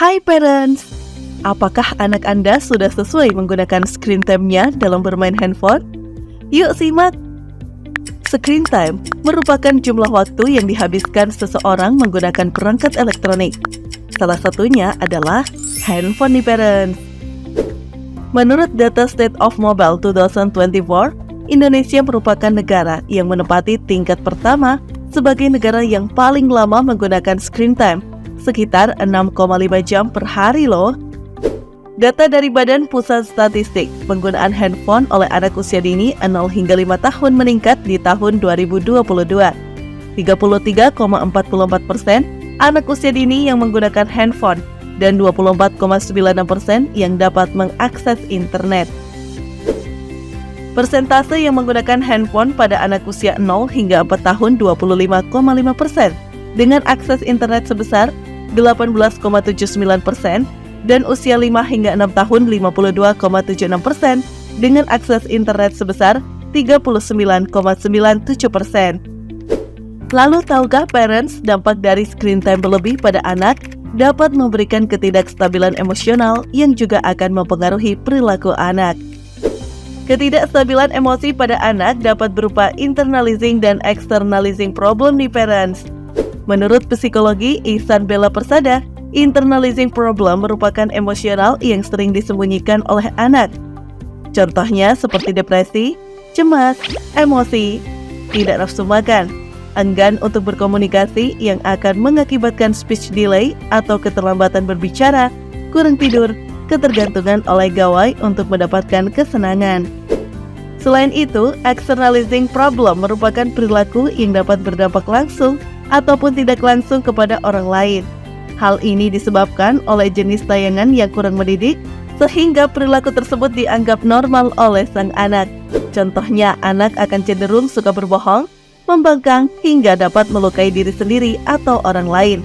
Hai parents, apakah anak Anda sudah sesuai menggunakan screen time-nya dalam bermain handphone? Yuk simak! Screen time merupakan jumlah waktu yang dihabiskan seseorang menggunakan perangkat elektronik. Salah satunya adalah handphone nih parents. Menurut data State of Mobile 2024, Indonesia merupakan negara yang menempati tingkat pertama sebagai negara yang paling lama menggunakan screen time, sekitar 6,5 jam per hari loh. Data dari Badan Pusat Statistik, penggunaan handphone oleh anak usia dini 0 hingga 5 tahun meningkat di tahun 2022. 33,44% anak usia dini yang menggunakan handphone dan 24,96% yang dapat mengakses internet. Persentase yang menggunakan handphone pada anak usia 0 hingga 4 tahun 25,5%, dengan akses internet sebesar 18,79%, dan usia 5 hingga 6 tahun 52,76%, dengan akses internet sebesar 39,97%. Lalu tahukah parents dampak dari screen time berlebih pada anak dapat memberikan ketidakstabilan emosional yang juga akan mempengaruhi perilaku anak. Ketidakstabilan emosi pada anak dapat berupa internalizing dan externalizing problem nih parents. Menurut psikologi Ihsan Bella Persada, internalizing problem merupakan emosional yang sering disembunyikan oleh anak. Contohnya seperti depresi, cemas, emosi, tidak nafsu makan, enggan untuk berkomunikasi yang akan mengakibatkan speech delay atau keterlambatan berbicara, kurang tidur, ketergantungan oleh gawai untuk mendapatkan kesenangan. Selain itu, externalizing problem merupakan perilaku yang dapat berdampak langsung ataupun tidak langsung kepada orang lain. Hal ini disebabkan oleh jenis tayangan yang kurang mendidik, sehingga perilaku tersebut dianggap normal oleh sang anak. Contohnya, anak akan cenderung suka berbohong, membangkang, hingga dapat melukai diri sendiri atau orang lain.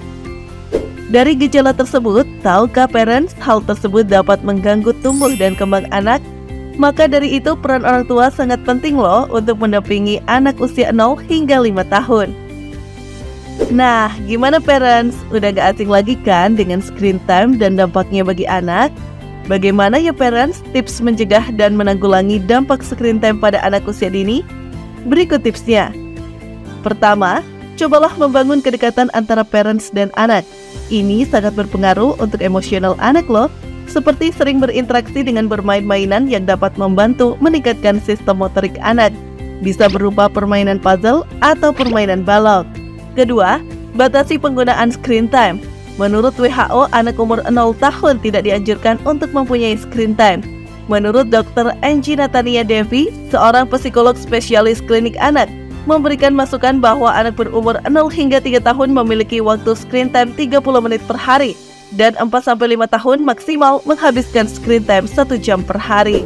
Dari gejala tersebut, tahukah parents hal tersebut dapat mengganggu tumbuh dan kembang anak? Maka dari itu peran orang tua sangat penting loh untuk mendampingi anak usia 0 hingga 5 tahun. Nah, gimana parents? Udah gak asing lagi kan dengan screen time dan dampaknya bagi anak? Bagaimana ya parents tips mencegah dan menanggulangi dampak screen time pada anak usia dini? Berikut tipsnya. Pertama, cobalah membangun kedekatan antara parents dan anak. Ini sangat berpengaruh untuk emosional anak loh, seperti sering berinteraksi dengan bermain mainan yang dapat membantu meningkatkan sistem motorik anak. Bisa berupa permainan puzzle atau permainan balok. Kedua, batasi penggunaan screen time. Menurut WHO, anak umur 0 tahun tidak dianjurkan untuk mempunyai screen time. Menurut Dr. Angie Natania Devi, seorang psikolog spesialis klinik anak, memberikan masukan bahwa anak berumur 0 hingga 3 tahun memiliki waktu screen time 30 menit per hari, dan 4-5 tahun maksimal menghabiskan screen time 1 jam per hari.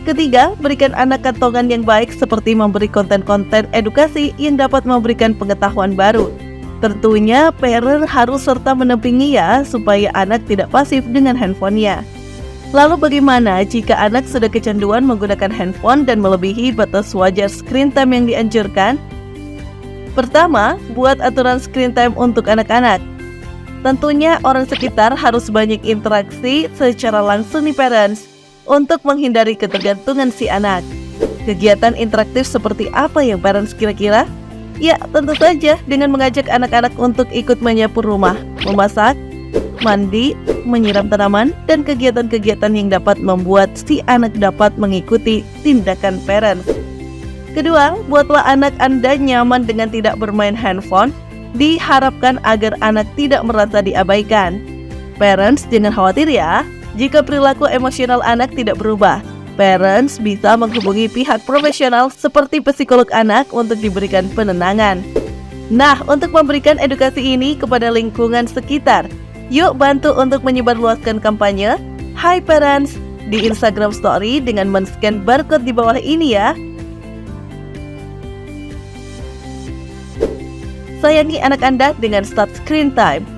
Ketiga, berikan anak kantongan yang baik seperti memberi konten-konten edukasi yang dapat memberikan pengetahuan baru. Tentunya, parent harus serta mendampingi ya, supaya anak tidak pasif dengan handphonenya. Lalu bagaimana jika anak sudah kecanduan menggunakan handphone dan melebihi batas wajar screen time yang dianjurkan? Pertama, buat aturan screen time untuk anak-anak. Tentunya orang sekitar harus banyak interaksi secara langsung nih parents, untuk menghindari ketergantungan si anak. Kegiatan interaktif seperti apa yang parents kira-kira? Ya, tentu saja dengan mengajak anak-anak untuk ikut menyapu rumah, memasak, mandi, menyiram tanaman, dan kegiatan-kegiatan yang dapat membuat si anak dapat mengikuti tindakan parents. Kedua, buatlah anak Anda nyaman dengan tidak bermain handphone. Diharapkan agar anak tidak merasa diabaikan. Parents jangan khawatir ya, jika perilaku emosional anak tidak berubah. Parents bisa menghubungi pihak profesional seperti psikolog anak untuk diberikan penenangan. Nah, untuk memberikan edukasi ini kepada lingkungan sekitar, yuk bantu untuk menyebarluaskan kampanye Hai Parents di Instagram Story dengan men-scan barcode di bawah ini ya. Sayangi anak Anda dengan start screen time.